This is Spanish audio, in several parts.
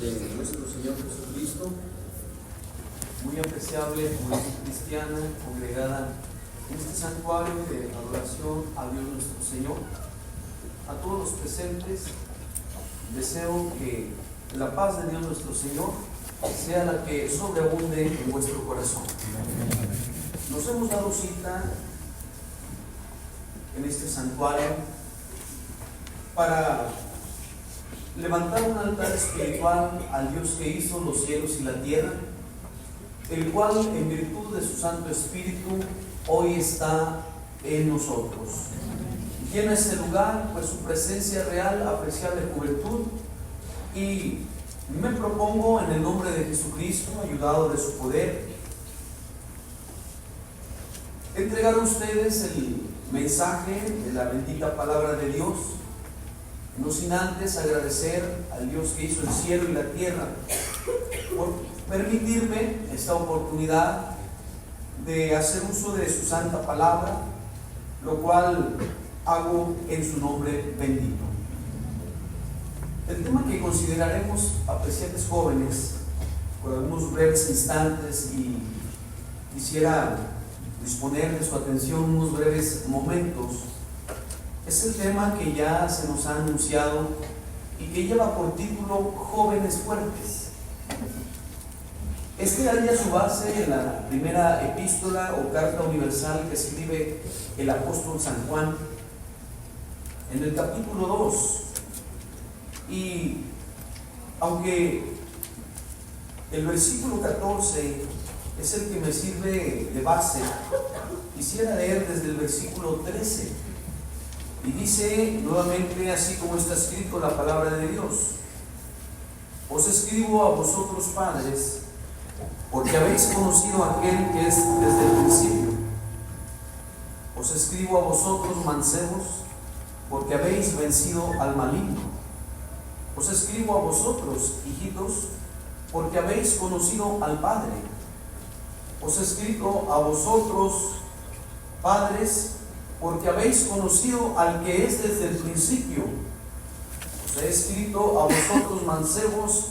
de nuestro Señor Jesucristo, muy apreciable comunidad cristiana congregada en este santuario de adoración a Dios nuestro Señor. A todos los presentes, deseo que la paz de Dios nuestro Señor sea la que sobreabunde en vuestro corazón. Nos hemos dado cita en este santuario para levantar un altar espiritual al Dios que hizo los cielos y la tierra, el cual en virtud de su Santo Espíritu hoy está en nosotros. Llena este lugar pues su presencia real, apreciable juventud, y me propongo en el nombre de Jesucristo, ayudado de su poder, entregar a ustedes el mensaje de la bendita palabra de Dios, no sin antes agradecer al Dios que hizo el cielo y la tierra por permitirme esta oportunidad de hacer uso de su santa palabra, lo cual hago en su nombre bendito. El tema que consideraremos, apreciables jóvenes, por algunos breves instantes, y quisiera disponer de su atención unos breves momentos, es el tema que ya se nos ha anunciado y que lleva por título Jóvenes Fuertes. Este halla su base en la primera epístola o carta universal que escribe el apóstol San Juan, en el capítulo 2. Y aunque el versículo 14 es el que me sirve de base, quisiera leer desde el versículo 13. Y dice nuevamente, así como está escrito la palabra de Dios: os escribo a vosotros, padres, porque habéis conocido a aquel que es desde el principio. Os escribo a vosotros, mancebos, porque habéis vencido al maligno. Os escribo a vosotros, hijitos, porque habéis conocido al Padre. Os he escrito a vosotros, padres, porque habéis conocido al que es desde el principio. Os he escrito a vosotros, mancebos,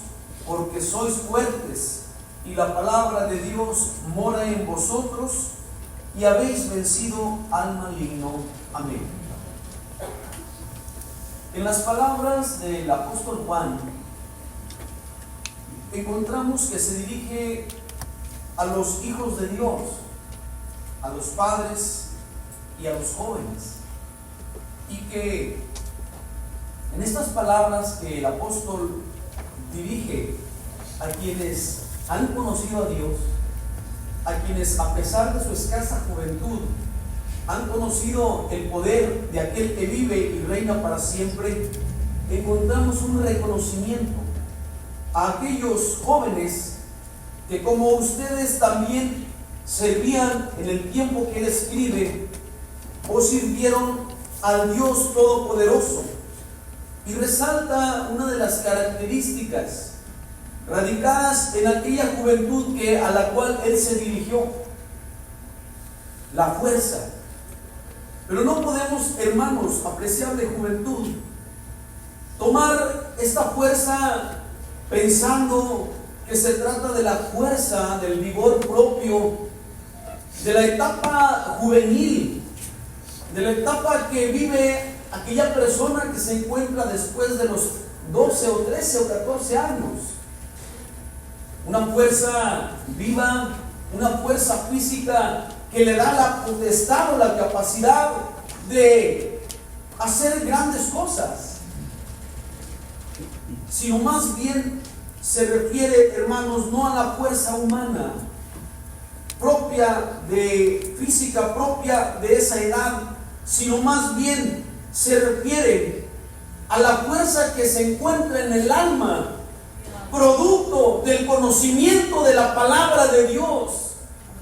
porque sois fuertes, y la palabra de Dios mora en vosotros, y habéis vencido al maligno. Amén. En las palabras del apóstol Juan encontramos que se dirige a los hijos de Dios, a los padres y a los jóvenes, y que en estas palabras que el apóstol dirige a quienes han conocido a Dios, a quienes a pesar de su escasa juventud han conocido el poder de aquel que vive y reina para siempre, encontramos un reconocimiento a aquellos jóvenes que, como ustedes también servían en el tiempo que él escribe, o sirvieron al Dios Todopoderoso. Y resalta una de las características radicadas en aquella juventud a la cual él se dirigió: la fuerza. Pero no podemos, hermanos, apreciable juventud, tomar esta fuerza pensando que se trata de la fuerza, del vigor propio, de la etapa juvenil, de la etapa que vive aquella persona que se encuentra después de los 12 o 13 o 14 años. Una fuerza viva, una fuerza física que le da la potestad o la capacidad de hacer grandes cosas, sino más bien se refiere, hermanos, no a la fuerza humana propia de física propia de esa edad, sino más bien se refiere a la fuerza que se encuentra en el alma, producto del conocimiento de la palabra de Dios.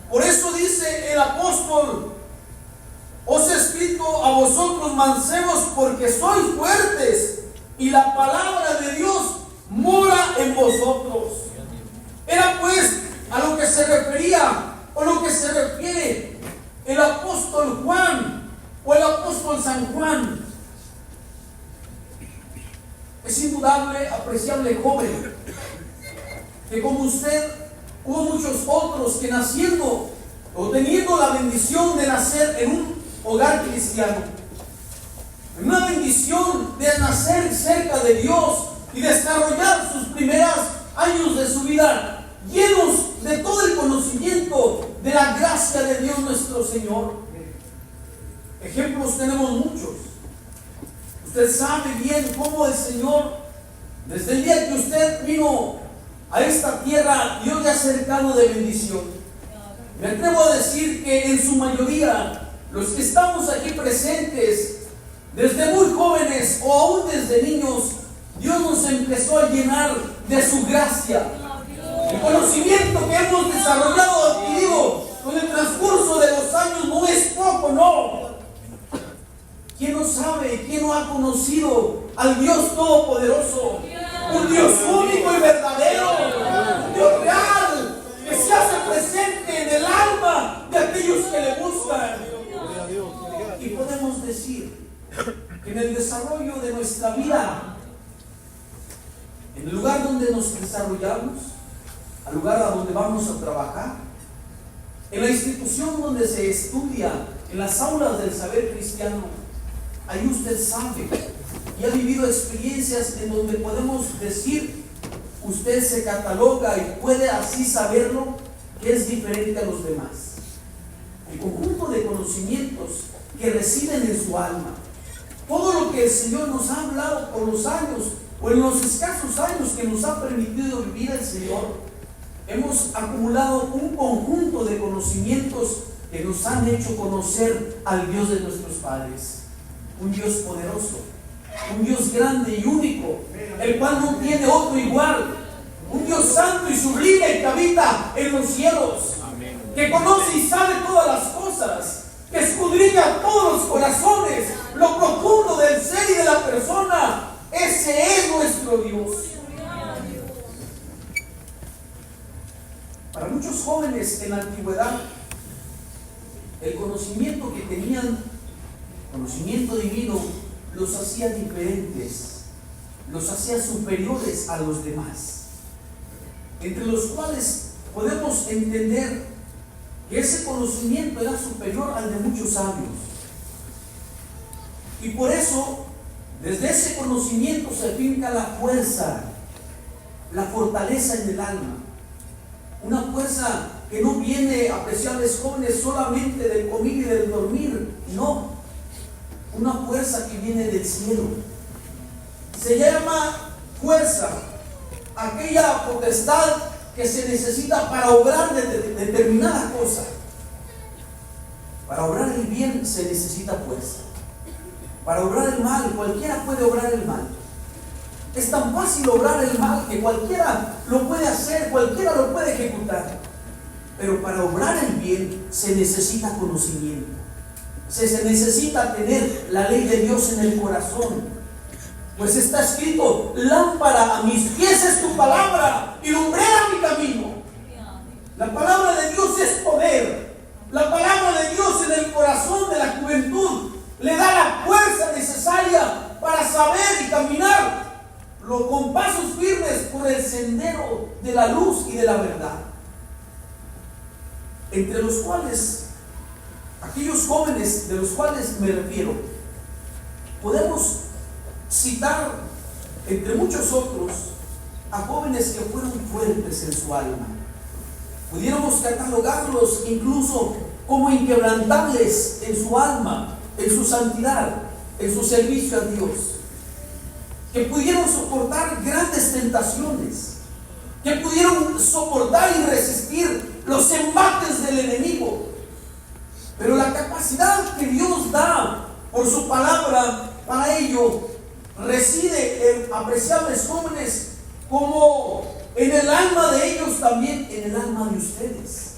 Por eso dice el apóstol: os he escrito a vosotros, mancebos, porque sois fuertes, y la palabra de Dios mora en vosotros. Era pues a lo que se refería, o lo que se refiere el apóstol Juan, o el apóstol San Juan. Es indudable, apreciable joven, que como usted, hubo muchos otros que naciendo o teniendo la bendición de nacer en un hogar cristiano, en una bendición de nacer cerca de Dios y desarrollar sus primeros años de su vida llenos de todo el conocimiento de la gracia de Dios nuestro Señor. Ejemplos tenemos muchos. Usted sabe bien cómo el Señor, desde el día que usted vino a esta tierra, Dios le ha cercado de bendición. Me atrevo a decir que en su mayoría, los que estamos aquí presentes, desde muy jóvenes o aún desde niños, Dios nos empezó a llenar de su gracia. El conocimiento que hemos desarrollado, adquirido con el transcurso de los años, no es poco, no. ¿Quién no sabe, quién no ha conocido al Dios Todopoderoso? Un Dios único y verdadero, un Dios real, que se hace presente en el alma de aquellos que le buscan. Y podemos decir que en el desarrollo de nuestra vida, en el lugar donde nos desarrollamos, al lugar a donde vamos a trabajar, en la institución donde se estudia, en las aulas del saber cristiano, ahí usted sabe y ha vivido experiencias en donde podemos decir, usted se cataloga y puede así saberlo, que es diferente a los demás. El conjunto de conocimientos que residen en su alma, todo lo que el Señor nos ha hablado por los años o en los escasos años que nos ha permitido vivir el Señor, hemos acumulado un conjunto de conocimientos que nos han hecho conocer al Dios de nuestros padres, un Dios poderoso, un Dios grande y único, el cual no tiene otro igual, un Dios santo y sublime que habita en los cielos, que conoce y sabe todas las cosas, que escudriña todos los corazones, lo profundo del ser y de la persona. Ese es nuestro Dios. Para muchos jóvenes en la antigüedad, el conocimiento que tenían, conocimiento divino, los hacía diferentes, los hacía superiores a los demás, entre los cuales podemos entender que ese conocimiento era superior al de muchos sabios. Y por eso, desde ese conocimiento se finca la fuerza, la fortaleza en el alma. Una fuerza que no viene, apreciables jóvenes, solamente del comer y del dormir, no. Una fuerza que viene del cielo. Se llama fuerza aquella potestad que se necesita para obrar determinada cosa. Para obrar el bien se necesita fuerza. Para obrar el mal, cualquiera puede obrar el mal. Es tan fácil obrar el mal que cualquiera lo puede hacer, cualquiera lo puede ejecutar. Pero para obrar el bien se necesita conocimiento. Se necesita tener la ley de Dios en el corazón. Pues está escrito: lámpara a mis pies es tu palabra y lumbrera mi camino. La palabra de Dios es poder. La palabra de Dios en el corazón de la juventud le da la fuerza necesaria para saber y caminar con pasos firmes por el sendero de la luz y de la verdad. Entre los cuales, aquellos jóvenes de los cuales me refiero, podemos citar, entre muchos otros, a jóvenes que fueron fuertes en su alma. Pudiéramos catalogarlos incluso como inquebrantables en su alma, en su santidad, en su servicio a Dios, que pudieron soportar grandes tentaciones, que pudieron soportar y resistir los embates del enemigo. Pero la capacidad que Dios da por su palabra para ello reside en apreciables jóvenes, como en el alma de ellos, también en el alma de ustedes.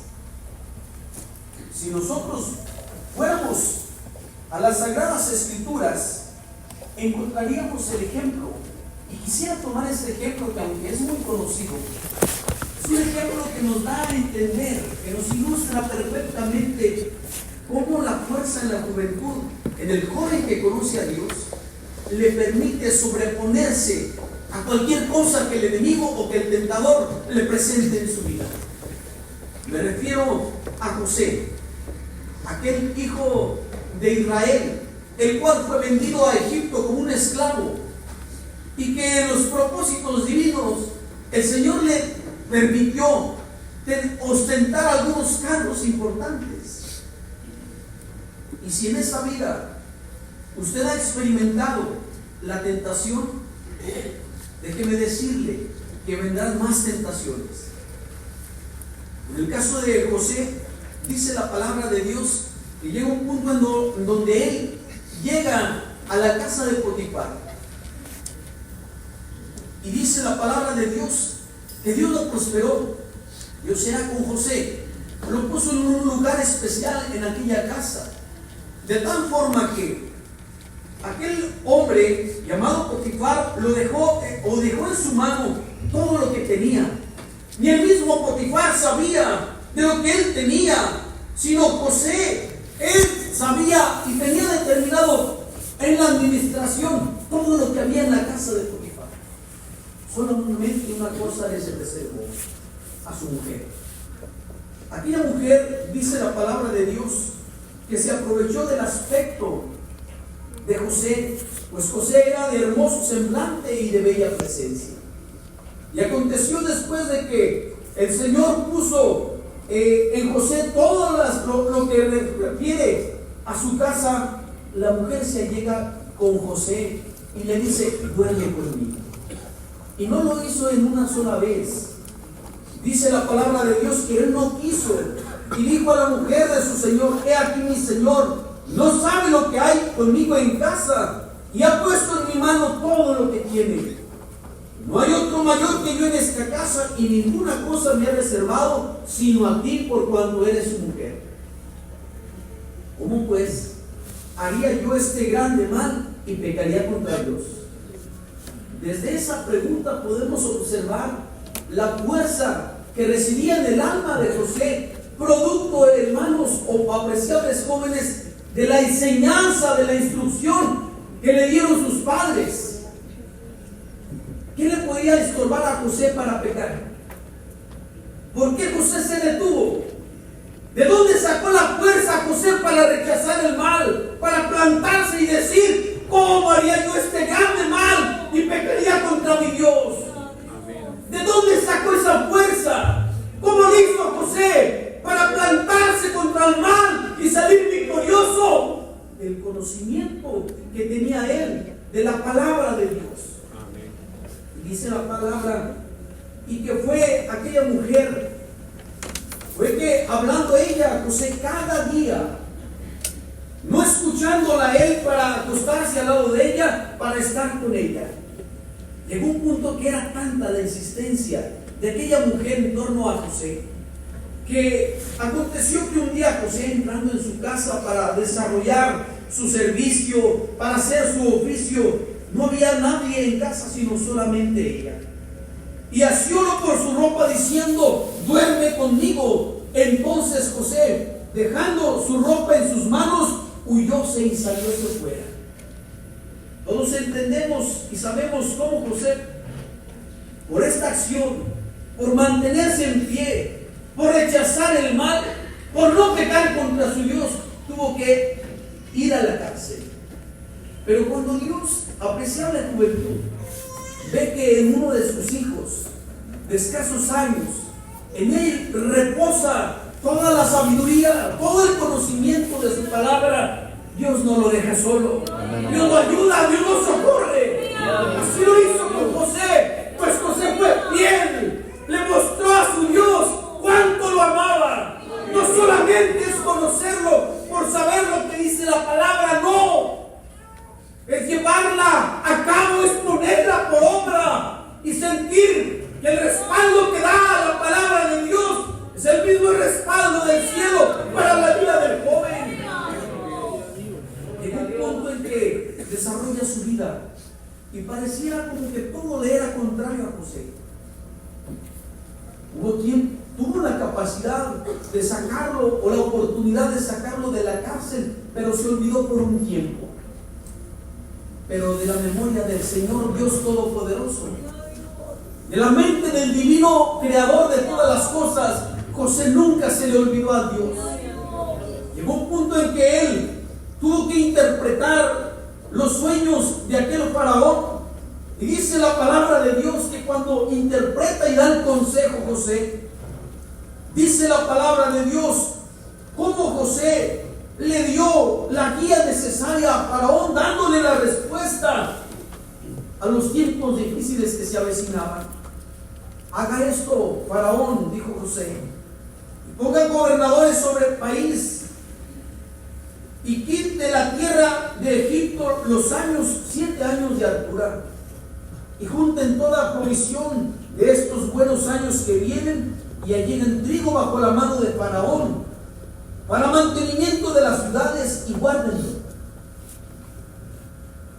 Si nosotros fuéramos a las Sagradas Escrituras, encontraríamos el ejemplo, y quisiera tomar este ejemplo que, aunque es muy conocido, es un ejemplo que nos da a entender, que nos ilustra perfectamente cómo la fuerza en la juventud, en el joven que conoce a Dios, le permite sobreponerse a cualquier cosa que el enemigo o que el tentador le presente en su vida. Me refiero a José, aquel hijo de Israel, el cual fue vendido a Egipto como un esclavo, y que en los propósitos divinos el Señor le permitió ostentar algunos cargos importantes. Y si en esta vida usted ha experimentado la tentación, déjeme decirle que vendrán más tentaciones. En el caso de José, dice la palabra de Dios que llega un punto en donde él llega a la casa de Potifar. Y dice la palabra de Dios que Dios lo prosperó. Dios era con José, lo puso en un lugar especial en aquella casa, de tal forma que aquel hombre llamado Potifar lo dejó en su mano todo lo que tenía. Ni el mismo Potifar sabía de lo que él tenía, sino José. Él sabía y tenía determinado en la administración todo lo que había en la casa de Potifar. Solamente una cosa le reservó: a su mujer. Aquella mujer, dice la palabra de Dios, que se aprovechó del aspecto de José, pues José era de hermoso semblante y de bella presencia. Y aconteció después de que el Señor puso en José todo lo que refiere a su casa, la mujer se llega con José y le dice: duerme conmigo. Y no lo hizo en una sola vez. Dice la palabra de Dios que él no quiso, y dijo a la mujer de su señor: he aquí mi señor no sabe lo que hay conmigo en casa, y ha puesto en mi mano todo lo que tiene. No hay otro mayor que yo en esta casa, y ninguna cosa me ha reservado sino a ti, por cuanto eres su mujer. ¿Cómo pues haría yo este grande mal y pecaría contra Dios? Desde esa pregunta podemos observar la fuerza que residía en el alma de José, producto, hermanos o apreciables jóvenes, de la enseñanza, de la instrucción que le dieron sus padres. ¿Qué le podía estorbar a José para pecar? ¿Por qué José se detuvo? ¿De dónde sacó la fuerza José para rechazar el mal, para plantarse y decir: ¿cómo haría yo este grande mal y pecaría contra mi Dios? ¿De dónde sacó esa fuerza? ¿Cómo lo hizo José para plantarse contra el mal y salir victorioso? El conocimiento que tenía él de la palabra de Dios. Dice la palabra, y que fue aquella mujer, fue que hablando ella a José cada día, no escuchándola a él para acostarse al lado de ella, para estar con ella. Llegó un punto que era tanta la insistencia de aquella mujer en torno a José, que aconteció que un día José, entrando en su casa para desarrollar su servicio, para hacer su oficio, no había nadie en casa sino solamente ella. Y asiólo por su ropa diciendo: duerme conmigo. Entonces José, dejando su ropa en sus manos, huyóse y salióse fuera. Todos entendemos y sabemos cómo José, por esta acción, por mantenerse en pie, por rechazar el mal, por no pecar contra su Dios, tuvo que ir a la cárcel. Pero cuando Dios, apreciable juventud, ve que en uno de sus hijos, de escasos años, en él reposa toda la sabiduría, todo el conocimiento de su palabra, Dios no lo deja solo. Dios lo ayuda, Dios lo socorre. Así lo hizo con José, pues José fue fiel, le mostró a su Dios cuánto lo amaba. No solamente es conocerlo por saber lo que dice la palabra, no. Es llevarla a cabo, es ponerla por obra y sentir que el respaldo que da la palabra de Dios es el mismo respaldo del cielo para la vida del joven. Llegó un punto en que desarrolla su vida y pareciera como que todo le era contrario a José. Hubo quien tuvo la capacidad de sacarlo o la oportunidad de sacarlo de la cárcel, pero se olvidó por un tiempo. pero de la memoria del Señor Dios Todopoderoso. De la mente del divino creador de todas las cosas, José nunca se le olvidó a Dios. Llegó un punto en que él tuvo que interpretar los sueños de aquel faraón. Y dice la palabra de Dios que cuando interpreta y da el consejo José, dice la palabra de Dios cómo José le dio la guía necesaria a Faraón, dándole la respuesta a los tiempos difíciles que se avecinaban. Haga esto, Faraón, dijo José, y ponga gobernadores sobre el país, y quite la tierra de Egipto los 7 años de altura, y junten toda provisión de estos buenos años que vienen, y llenen trigo bajo la mano de Faraón, para mantenimiento de las ciudades, y guárdenlo.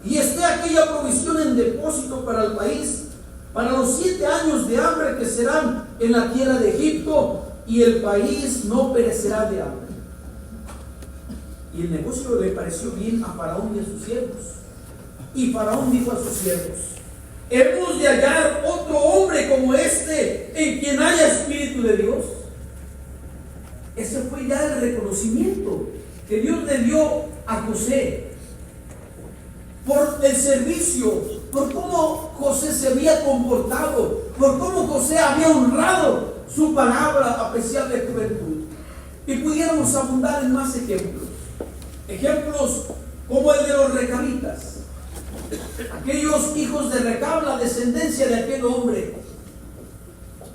Y esté aquella provisión en depósito para el país, para los 7 años de hambre que serán en la tierra de Egipto, y el país no perecerá de hambre. Y el negocio le pareció bien a Faraón y a sus siervos. Y Faraón dijo a sus siervos: hemos de hallar otro hombre como este, en quien haya espíritu de Dios. Ese fue ya el reconocimiento que Dios le dio a José por el servicio, por cómo José se había comportado, por cómo José había honrado su palabra a pesar de juventud. Y pudiéramos abundar en más ejemplos como el de los recabitas, aquellos hijos de Recab, la descendencia de aquel hombre,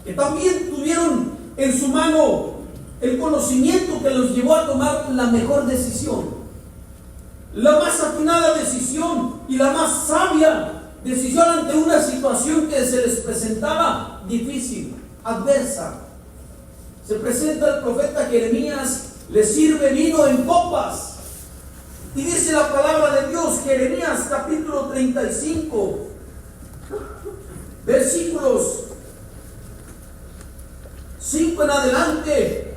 que también tuvieron en su mano el conocimiento que los llevó a tomar la mejor decisión, la más atinada decisión y la más sabia decisión ante una situación que se les presentaba difícil, adversa. Se presenta el profeta Jeremías, le sirve vino en copas, y dice la palabra de Dios, Jeremías capítulo 35, versículos 5 en adelante: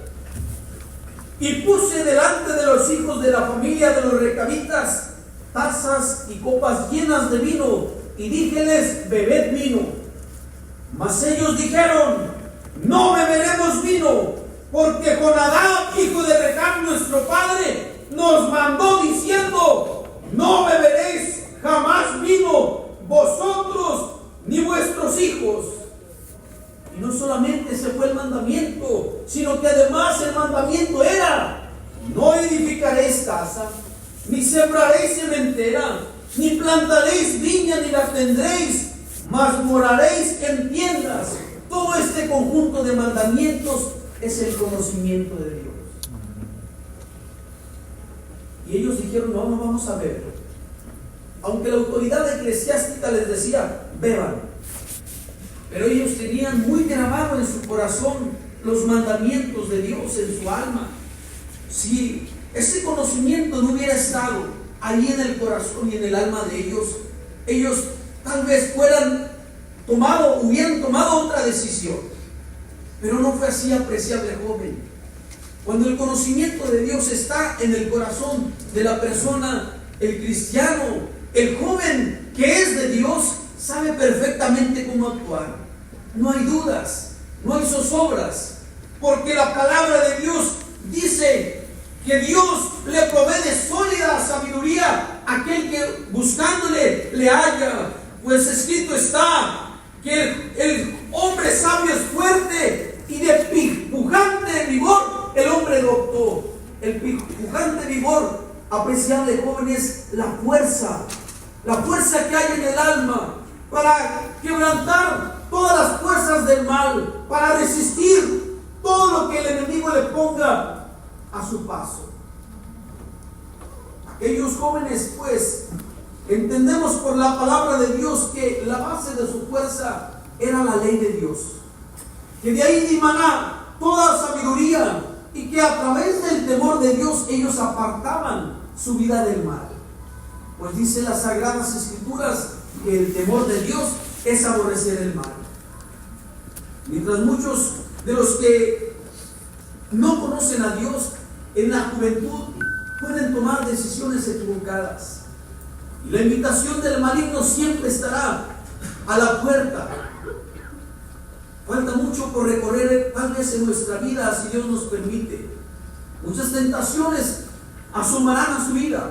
y puse delante de los hijos de la familia de los recabitas tazas y copas llenas de vino, y díjeles: bebed vino. Mas ellos dijeron: no beberemos vino, porque Jonadab, hijo de Recab, nuestro padre, nos mandó diciendo: no beberéis jamás vino, vosotros ni vuestros hijos. Y no solamente ese fue el mandamiento, sino que además el mandamiento era: no edificaréis casa, ni sembraréis sementera, ni plantaréis viña, ni la tendréis, mas moraréis en tiendas. Todo este conjunto de mandamientos es el conocimiento de Dios. Y ellos dijeron: no vamos a beber. Aunque la autoridad eclesiástica les decía: beban. Pero ellos tenían muy grabado en su corazón los mandamientos de Dios, en su alma. Si ese conocimiento no hubiera estado ahí en el corazón y en el alma de ellos, ellos tal vez hubieran tomado otra decisión. Pero no fue así, apreciable joven. Cuando el conocimiento de Dios está en el corazón de la persona, el cristiano, el joven que es de Dios, sabe perfectamente cómo actuar. No hay dudas, no hay zozobras, porque la palabra de Dios dice que Dios le provee de sólida sabiduría a aquel que buscándole le halla. Pues escrito está que el hombre sabio es fuerte, y de pujante vigor el hombre docto. El pujante vigor, apreciable joven, es la fuerza que hay en el alma para quebrantar todas las fuerzas del mal, para resistir todo lo que el enemigo le ponga a su paso. Aquellos jóvenes, pues, entendemos por la palabra de Dios que la base de su fuerza era la ley de Dios, que de ahí dimana toda sabiduría, y que a través del temor de Dios ellos apartaban su vida del mal. Pues dice las Sagradas Escrituras que el temor de Dios es aborrecer el mal. Mientras muchos de los que no conocen a Dios en la juventud pueden tomar decisiones equivocadas, Y la invitación del maligno siempre estará a la puerta. Falta mucho por recorrer tal vez en nuestra vida, si Dios nos permite. Muchas tentaciones asomarán a su vida.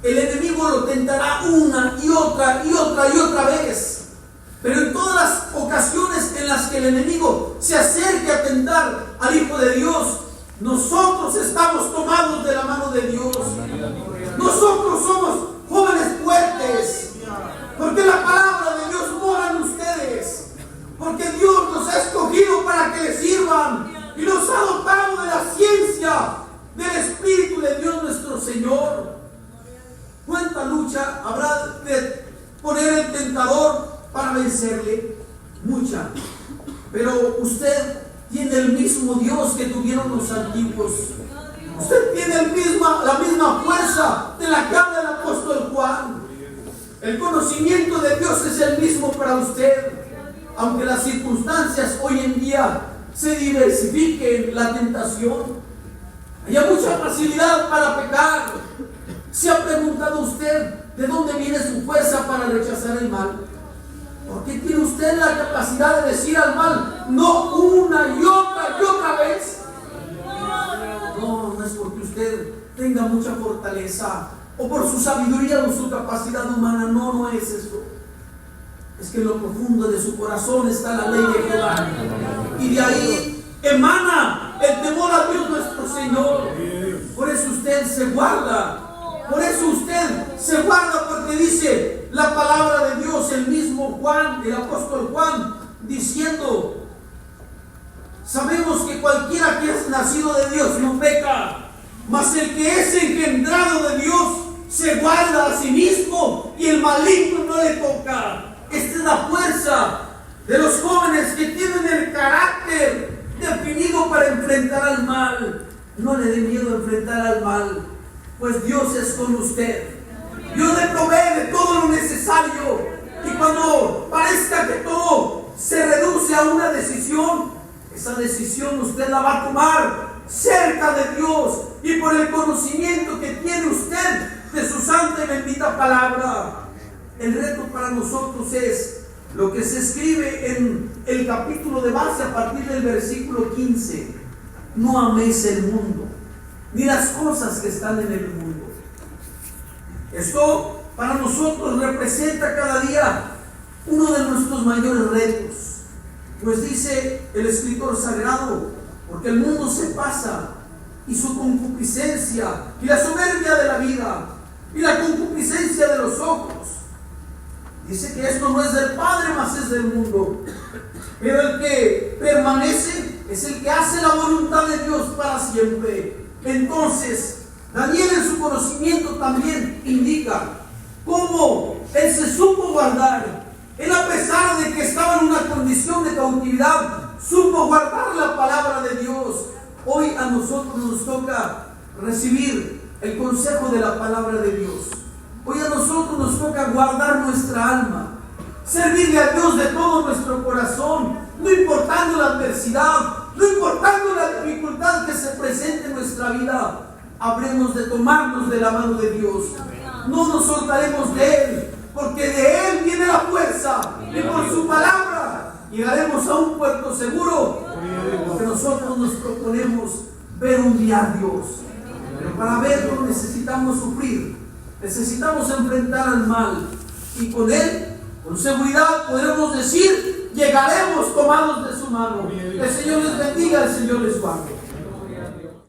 El enemigo lo tentará una y otra y otra y otra vez. Pero en todas las ocasiones en las que el enemigo se acerque a tentar al Hijo de Dios, nosotros estamos tomados de la mano de Dios. Nosotros somos jóvenes fuertes, porque la palabra de Dios mora en ustedes, porque Dios nos ha escogido para que le sirvan y nos ha dotado de la ciencia del Espíritu de Dios nuestro Señor. ¿Cuánta lucha habrá de poner el tentador para vencerle? Mucha. Pero usted tiene el mismo Dios que tuvieron los antiguos. Usted tiene la misma fuerza de la que habla el apóstol Juan. El conocimiento de Dios es el mismo para usted. Aunque las circunstancias hoy en día se diversifiquen, la tentación, haya mucha facilidad para pecar. ¿Se ha preguntado usted de dónde viene su fuerza para rechazar el mal? ¿Por qué tiene usted la capacidad de decir al mal no una y otra vez? No es porque usted tenga mucha fortaleza o por su sabiduría o su capacidad humana. No es eso. Es que en lo profundo de su corazón está la ley de Jehová, y de ahí emana el temor a Dios nuestro Señor. Por eso usted se guarda. Por eso usted se guarda, porque dice la palabra de Dios, el mismo Juan, el apóstol Juan, diciendo: sabemos que cualquiera que es nacido de Dios no peca, mas el que es engendrado de Dios se guarda a sí mismo y el maligno no le toca. Esta es la fuerza de los jóvenes que tienen el carácter definido para enfrentar al mal. No le dé miedo enfrentar al mal, pues Dios es con usted. Dios le provee de todo lo necesario. Y cuando parezca que todo se reduce a una decisión, esa decisión usted la va a tomar cerca de Dios y por el conocimiento que tiene usted de su santa y bendita palabra. El reto para nosotros es lo que se escribe en el capítulo de base a partir del versículo 15. No améis el mundo, ni las cosas que están en el mundo. Esto para nosotros representa cada día uno de nuestros mayores retos. Pues dice el escritor sagrado: porque el mundo se pasa, y su concupiscencia, y la soberbia de la vida, y la concupiscencia de los ojos. Dice que esto no es del Padre, mas es del mundo. Pero el que permanece es el que hace la voluntad de Dios para siempre. Entonces, Daniel en su conocimiento también indica cómo él se supo guardar. Él, a pesar de que estaba en una condición de cautividad, supo guardar la palabra de Dios. Hoy a nosotros nos toca recibir el consejo de la palabra de Dios. Hoy a nosotros nos toca guardar nuestra alma, servirle a Dios de todo nuestro corazón, no importando la adversidad, no importando la dificultad que se presente en nuestra vida. Habremos de tomarnos de la mano de Dios. No nos soltaremos de Él, porque de Él viene la fuerza, y por su palabra llegaremos a un puerto seguro, porque nosotros nos proponemos ver un día a Dios. Pero para verlo necesitamos sufrir, necesitamos enfrentar al mal, y con Él, con seguridad, podremos decir: llegaremos tomados de su mano. El Señor les bendiga, el Señor les guarde.